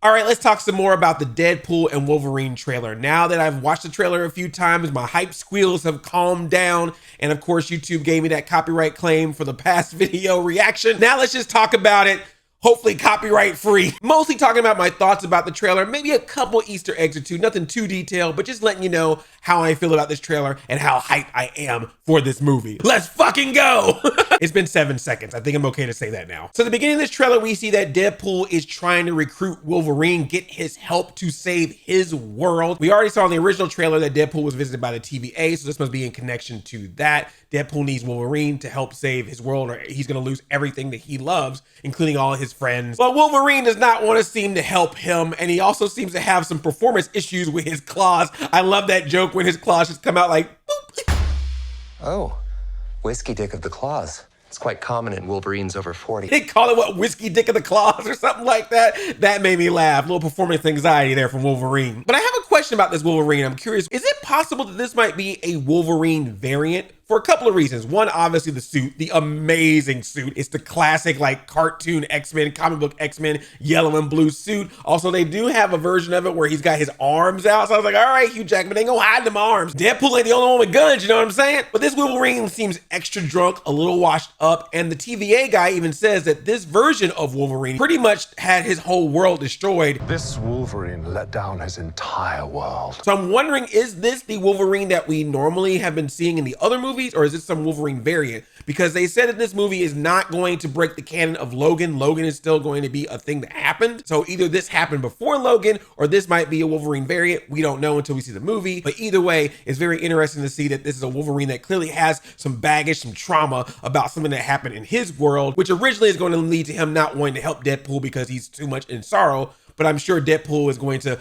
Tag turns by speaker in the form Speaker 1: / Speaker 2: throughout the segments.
Speaker 1: All right, let's talk some more about the Deadpool and Wolverine trailer. Now that I've watched the trailer a few times, my hype squeals have calmed down. And of course, YouTube gave me that copyright claim for the past video reaction. Now let's just talk about it. Hopefully copyright free. Mostly talking about my thoughts about the trailer, maybe a couple Easter eggs or two, nothing too detailed, but just letting you know how I feel about this trailer and how hyped I am for this movie. Let's fucking go. It's been 7 seconds. I think I'm okay to say that now. So at the beginning of this trailer, we see that Deadpool is trying to recruit Wolverine, get his help to save his world. We already saw in the original trailer that Deadpool was visited by the TVA, so this must be in connection to that. Deadpool needs Wolverine to help save his world, or he's gonna lose everything that he loves, including all his friends. But Wolverine does not want to seem to help him, and he also seems to have some performance issues with his claws. I love that joke when his claws just come out like, boop.
Speaker 2: Oh, whiskey dick of the claws. It's quite common in Wolverines over 40.
Speaker 1: They call it, what, whiskey dick of the claws or something like that? That made me laugh. A little performance anxiety there from Wolverine. But I have a question about this Wolverine. I'm curious, is it possible that this might be a Wolverine variant? For a couple of reasons. One, obviously the suit, the amazing suit. It's the classic like cartoon X-Men, comic book X-Men, yellow and blue suit. Also, they do have a version of it where he's got his arms out. So I was like, all right, Hugh Jackman ain't gonna hide them arms. Deadpool ain't the only one with guns, you know what I'm saying? But this Wolverine seems extra drunk, a little washed up. And the TVA guy even says that this version of Wolverine pretty much had his whole world destroyed.
Speaker 3: This Wolverine let down his entire world.
Speaker 1: So I'm wondering, is this the Wolverine that we normally have been seeing in the other movies, or is this some Wolverine variant? Because they said that this movie is not going to break the canon of Logan. Logan is still going to be a thing that happened. So either this happened before Logan, or this might be a Wolverine variant. We don't know until we see the movie. But either way, it's very interesting to see that this is a Wolverine that clearly has some baggage, some trauma about something that happened in his world, which originally is going to lead to him not wanting to help Deadpool because he's too much in sorrow. But I'm sure Deadpool is going to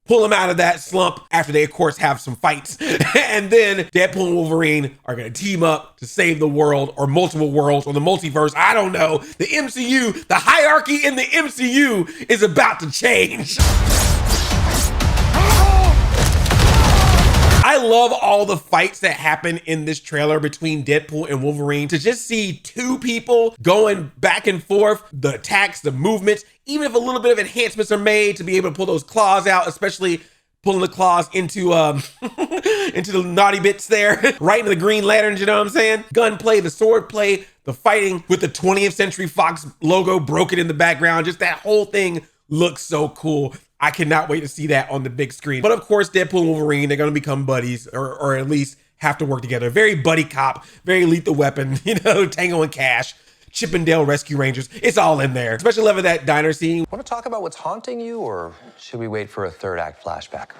Speaker 1: pull him out of that slump after they, of course, have some fights. And then Deadpool and Wolverine are going to team up to save the world, or multiple worlds, or the multiverse. I don't know. The MCU, the hierarchy in the MCU is about to change. I love all the fights that happen in this trailer between Deadpool and Wolverine. To just see two people going back and forth, the attacks, the movements, even if a little bit of enhancements are made to be able to pull those claws out, especially pulling the claws into into the naughty bits there, right into the Green Lanterns, you know what I'm saying? Gunplay, the sword play, the fighting with the 20th Century Fox logo broken in the background, just that whole thing looks so cool. I cannot wait to see that on the big screen. But of course, Deadpool and Wolverine, they're gonna become buddies, or at least have to work together. Very buddy cop, very Lethal Weapon, you know, Tango and Cash, Chippendale Rescue Rangers. It's all in there. Especially loving that diner scene.
Speaker 2: Want to talk about what's haunting you, or should we wait for a third act flashback?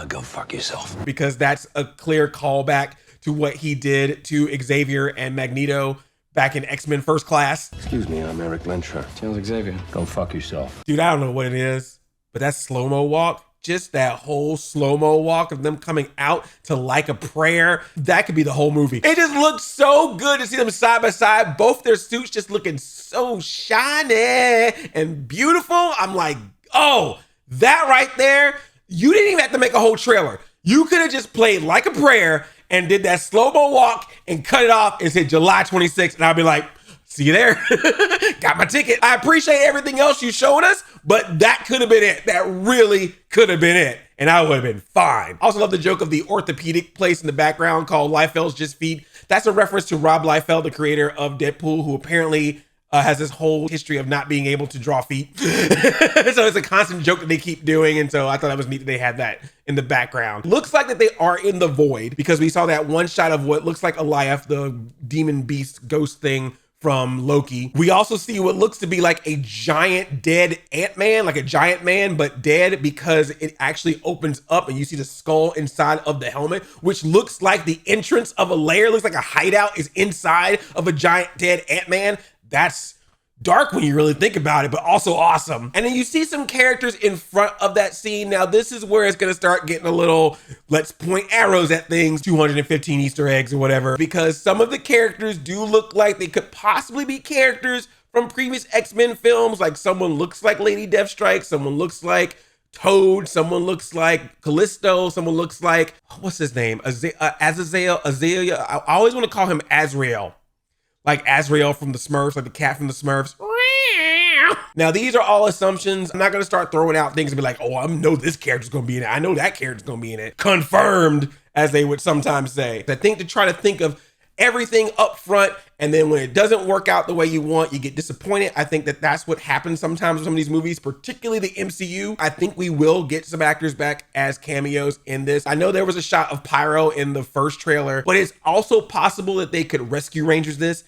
Speaker 4: Go fuck yourself.
Speaker 1: Because that's a clear callback to what he did to Xavier and Magneto back in X-Men First Class.
Speaker 4: Excuse me, I'm Eric Lensher. Tell Xavier. Go fuck yourself.
Speaker 1: Dude, I don't know what it is, but that slow-mo walk, just that whole slow-mo walk of them coming out to Like a Prayer, that could be the whole movie. It just looks so good to see them side by side, both their suits just looking so shiny and beautiful. I'm like, oh, that right there, you didn't even have to make a whole trailer. You could have just played Like a Prayer and did that slow-mo walk and cut it off and said July 26th, and I'll be like, see you there. Got my ticket. I appreciate everything else you showed us, but that could have been it. That really could have been it. And I would have been fine. Also love the joke of the orthopedic place in the background called Liefeld's Just Feet. That's a reference to Rob Liefeld, the creator of Deadpool, who apparently has this whole history of not being able to draw feet. So it's a constant joke that they keep doing. And so I thought that was neat that they had that in the background. Looks like that they are in the void, because we saw that one shot of what looks like Eliath, the demon beast ghost thing from Loki. We also see what looks to be like a giant dead Ant-Man, like a giant man, but dead, because it actually opens up and you see the skull inside of the helmet, which looks like the entrance of a lair. It looks like a hideout is inside of a giant dead Ant-Man. That's dark when you really think about it, but also awesome. And then you see some characters in front of that scene. Now, this is where it's gonna start getting a little, let's point arrows at things, 215 Easter eggs or whatever, because some of the characters do look like they could possibly be characters from previous X-Men films. Like someone looks like Lady Deathstrike, someone looks like Toad, someone looks like Callisto, someone looks like, what's his name? Azrael. I always wanna call him Azrael. Like Azrael from the Smurfs, like the cat from the Smurfs. Now, these are all assumptions. I'm not going to start throwing out things and be like, oh, I know this character's going to be in it. I know that character's going to be in it. Confirmed, as they would sometimes say. I think to try to think of everything up front, and then when it doesn't work out the way you want, you get disappointed. I think that that's what happens sometimes with some of these movies, particularly the MCU. I think we will get some actors back as cameos in this. I know there was a shot of Pyro in the first trailer, but it's also possible that they could Rescue Rangers this.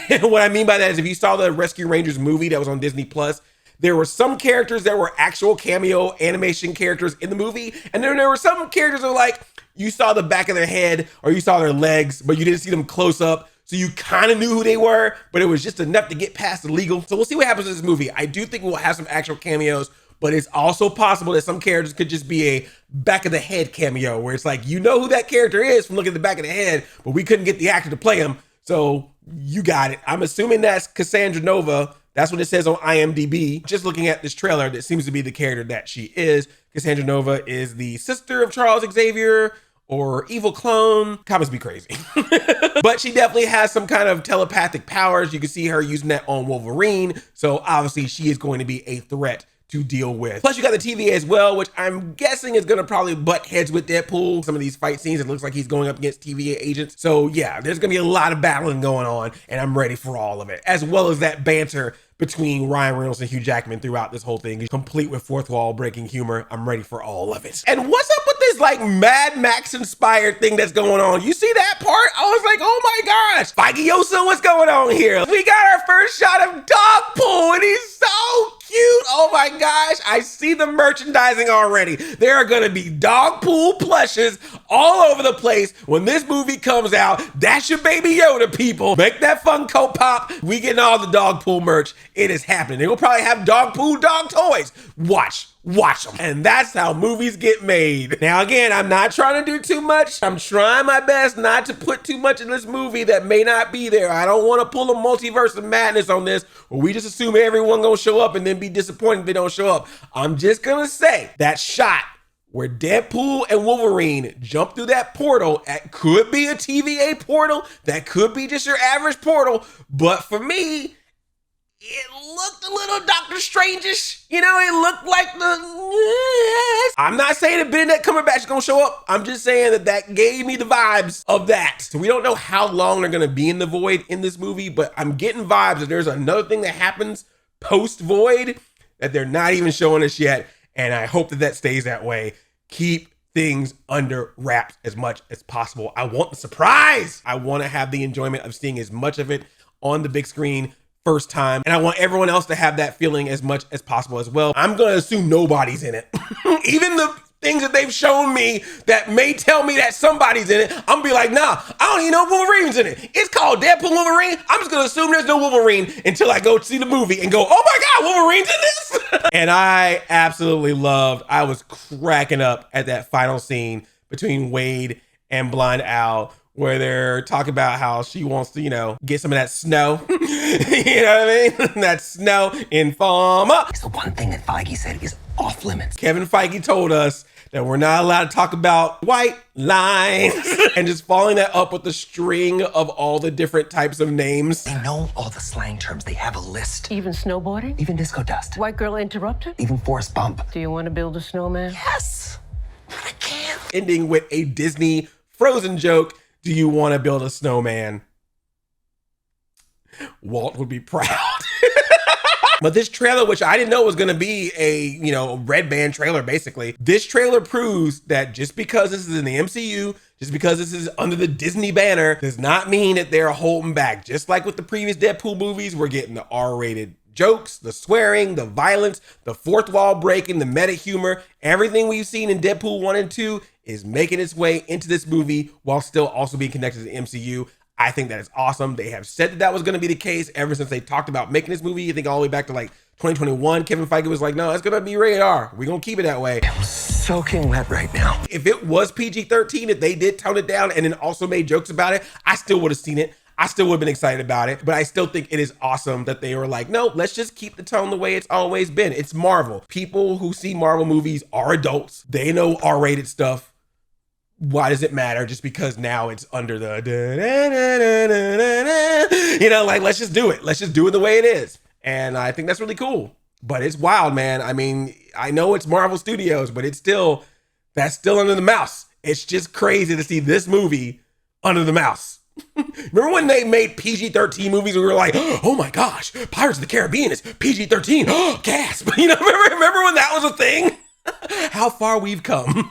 Speaker 1: And what I mean by that is if you saw the Rescue Rangers movie that was on Disney Plus, there were some characters that were actual cameo animation characters in the movie. And then there were some characters that were like, you saw the back of their head or you saw their legs, but you didn't see them close up. So you kind of knew who they were, but it was just enough to get past the legal. So we'll see what happens in this movie. I do think we'll have some actual cameos, but it's also possible that some characters could just be a back of the head cameo where it's like, you know who that character is from looking at the back of the head, but we couldn't get the actor to play him. So you got it. I'm assuming that's Cassandra Nova. That's what it says on IMDb. Just looking at this trailer, that seems to be the character that she is. Cassandra Nova is the sister of Charles Xavier or evil clone. Comments be crazy. But she definitely has some kind of telepathic powers. You can see her using that on Wolverine. So obviously she is going to be a threat to deal with. Plus you got the TVA as well, which I'm guessing is gonna probably butt heads with Deadpool. Some of these fight scenes, it looks like he's going up against TVA agents. So yeah, there's gonna be a lot of battling going on and I'm ready for all of it. As well as that banter between Ryan Reynolds and Hugh Jackman throughout this whole thing, complete with fourth wall breaking humor. I'm ready for all of it. And what's up with this like Mad Max inspired thing that's going on? You see that part? I was like, oh my gosh, Feige Yosa, what's going on here? We got our first shot of Dogpool and he's so cute. Oh my gosh, I see the merchandising already. There are gonna be Dogpool plushes all over the place when this movie comes out. That's your Baby Yoda, people. Make that Funko Pop. We getting all the Dogpool merch. It is happening. They will probably have Dogpool dog toys. Watch them. And that's how movies get made. Now, again, I'm not trying to do too much. I'm trying my best not to put too much in this movie that may not be there. I don't want to pull a multiverse of madness on this where we just assume everyone gonna show up and then be disappointed if they don't show up. I'm just gonna say that shot where Deadpool and Wolverine jump through that portal, that could be a TVA portal, that could be just your average portal, but for me, it looked a little Doctor Strange-ish. You know, it looked like the... I'm not saying that Benedict Cumberbatch is gonna show up. I'm just saying that that gave me the vibes of that. So we don't know how long they're gonna be in the Void in this movie, but I'm getting vibes that there's another thing that happens post-Void that they're not even showing us yet, and I hope that that stays that way. Keep things under wraps as much as possible. I want the surprise. I want to have the enjoyment of seeing as much of it on the big screen first time. And I want everyone else to have that feeling as much as possible as well. I'm going to assume nobody's in it. Even the things that they've shown me that may tell me that somebody's in it, I'm gonna be like, nah, I don't even know Wolverine's in it. It's called Deadpool Wolverine. I'm just gonna assume there's no Wolverine until I go see the movie and go, oh my God, Wolverine's in this. And I absolutely loved, I was cracking up at that final scene between Wade and Blind Owl, where they're talking about how she wants to, you know, get some of that snow. You know what I mean? That snow in Farmer.
Speaker 2: It's the one thing that Feige said is off limits.
Speaker 1: Kevin Feige told us that we're not allowed to talk about white lines and just following that up with the string of all the different types of names.
Speaker 2: They know all the slang terms. They have a list.
Speaker 5: Even snowboarding?
Speaker 2: Even disco dust.
Speaker 5: White girl interrupted?
Speaker 2: Even forest bump.
Speaker 5: Do you want to build a snowman?
Speaker 2: Yes. But I can't.
Speaker 1: Ending with a Disney Frozen joke. Do you want to build a snowman? Walt would be proud. But this trailer, which I didn't know was going to be a, you know, red band trailer, basically. This trailer proves that just because this is in the MCU, just because this is under the Disney banner, does not mean that they're holding back. Just like with the previous Deadpool movies, we're getting the R-rated jokes, the swearing, the violence, the fourth wall breaking, the meta humor. Everything we've seen in Deadpool 1 and 2 is making its way into this movie while still also being connected to the MCU. I think that is awesome. They have said that that was going to be the case ever since they talked about making this movie. I think all the way back to like 2021, Kevin Feige was like, no, it's going to be rated R. We're going to keep it that way.
Speaker 2: I'm soaking wet right now.
Speaker 1: If it was PG-13, if they did tone it down and then also made jokes about it, I still would have seen it. I still would have been excited about it, but I still think it is awesome that they were like, no, let's just keep the tone the way it's always been. It's Marvel. People who see Marvel movies are adults. They know R-rated stuff. Why does it matter just because now it's under the, you know, like, let's just do it. Let's just do it the way it is. And I think that's really cool. But it's wild, man. I mean, I know it's Marvel Studios, but that's still under the mouse. It's just crazy to see this movie under the mouse. Remember when they made PG-13 movies? We were like, oh my gosh, Pirates of the Caribbean is PG-13. Gasp. Remember when that was a thing? How far we've come.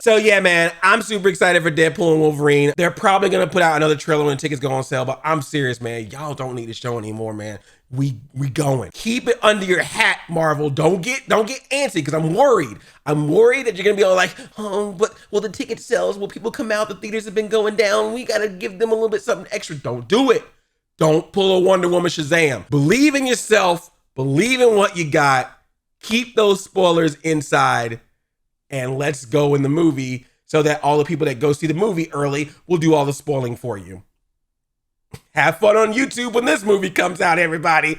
Speaker 1: So yeah, man, I'm super excited for Deadpool and Wolverine. They're probably gonna put out another trailer when tickets go on sale, but I'm serious, man. Y'all don't need to show anymore, man. We going. Keep it under your hat, Marvel. Don't get antsy, because I'm worried. I'm worried that you're gonna be all like, oh, but will the ticket sales, will people come out? The theaters have been going down. We gotta give them a little bit something extra. Don't do it. Don't pull a Wonder Woman Shazam. Believe in yourself. Believe in what you got. Keep those spoilers inside and let's go in the movie so that all the people that go see the movie early will do all the spoiling for you. Have fun on YouTube when this movie comes out, everybody.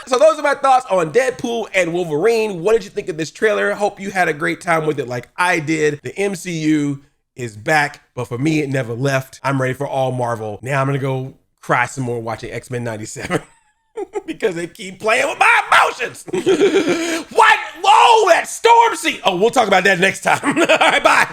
Speaker 1: So those are my thoughts on Deadpool and Wolverine. What did you think of this trailer? Hope you had a great time with it like I did. The MCU is back, but for me, it never left. I'm ready for all Marvel. Now I'm gonna go cry some more watching X-Men 97. Because they keep playing with my emotions. What? Whoa, that storm scene. Oh, we'll talk about that next time. All right, bye.